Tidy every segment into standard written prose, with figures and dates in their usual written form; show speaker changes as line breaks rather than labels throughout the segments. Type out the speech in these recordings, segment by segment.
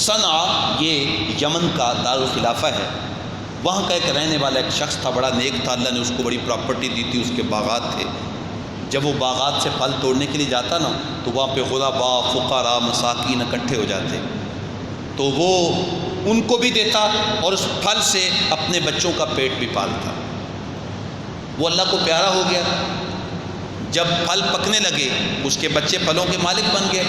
صنعا یہ یمن کا دارالخلافہ ہے، وہاں کا ایک رہنے والا ایک شخص تھا، بڑا نیک تھا، اللہ نے اس کو بڑی پراپرٹی دی تھی، اس کے باغات تھے۔ جب وہ باغات سے پھل توڑنے کے لیے جاتا نا تو وہاں پہ غرباء، فقراء، مساکین اکٹھے ہو جاتے، تو وہ ان کو بھی دیتا اور اس پھل سے اپنے بچوں کا پیٹ بھی پالتا۔ وہ اللہ کو پیارا ہو گیا، جب پھل پکنے لگے اس کے بچے پھلوں کے مالک بن گئے،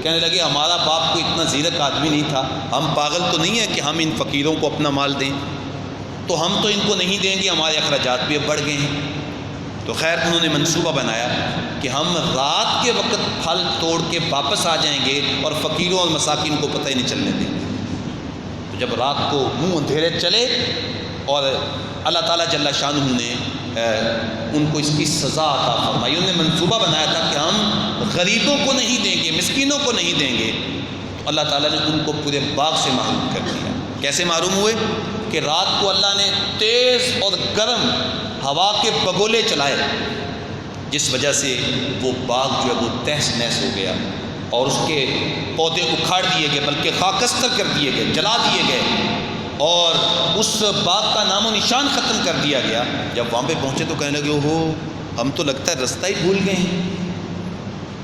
کہنے لگے ہمارا باپ کوئی اتنا زیرک آدمی نہیں تھا، ہم پاگل تو نہیں ہیں کہ ہم ان فقیروں کو اپنا مال دیں، تو ہم تو ان کو نہیں دیں گے، ہمارے اخراجات بھی اب بڑھ گئے ہیں۔ تو خیر انہوں نے منصوبہ بنایا کہ ہم رات کے وقت پھل توڑ کے واپس آ جائیں گے اور فقیروں اور مساکین کو پتہ ہی نہیں چلنے دیں گے۔ تو جب رات کو منہ اندھیرے چلے اور اللہ تعالیٰ جل شانہ نے ان کو اس کی سزا عطا فرمائی، انہوں نے منصوبہ بنایا تھا کہ ہم غریبوں کو نہیں دیں گے، مسکینوں کو نہیں دیں گے، تو اللہ تعالیٰ نے ان کو پورے باغ سے محروم کر دیا۔ کیسے محروم ہوئے کہ رات کو اللہ نے تیز اور گرم ہوا کے بگولے چلائے، جس وجہ سے وہ باغ جو ہے وہ تہس نہس ہو گیا اور اس کے پودے اکھاڑ دیے گئے، بلکہ خاکستر کر دیے گئے، جلا دیے گئے، اور اس باغ کا نام و نشان ختم کر دیا گیا۔ جب وہاں پہ پہنچے تو کہنے لگے اوہو ہم تو لگتا ہے رستہ ہی بھول گئے ہیں۔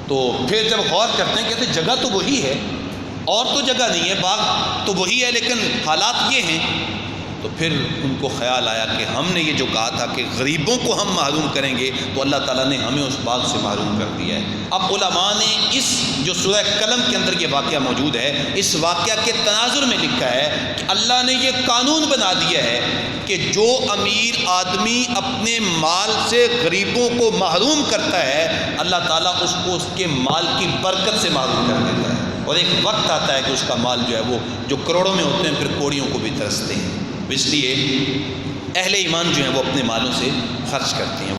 تو پھر جب غور کرتے ہیں کہتے جگہ تو وہی ہے، اور تو جگہ نہیں ہے، باغ تو وہی ہے، لیکن حالات یہ ہیں۔ تو پھر ان کو خیال آیا کہ ہم نے یہ جو کہا تھا کہ غریبوں کو ہم محروم کریں گے، تو اللہ تعالیٰ نے ہمیں اس باغ سے محروم کر دیا ہے۔ اب علماء نے اس جو سورہ قلم کے اندر یہ واقعہ موجود ہے، اس واقعہ کے تناظر میں لکھا ہے کہ اللہ نے یہ قانون بنا دیا ہے کہ جو امیر آدمی اپنے مال سے غریبوں کو محروم کرتا ہے، اللہ تعالیٰ اس کو اس کے مال کی برکت سے محروم کر دیتا ہے، اور ایک وقت آتا ہے کہ اس کا مال جو ہے وہ جو کروڑوں میں ہوتے ہیں پھر کوڑیوں کو بھی ترستے ہیں۔ اس لیے اہل ایمان جو ہیں وہ اپنے مالوں سے خرچ کرتے ہیں۔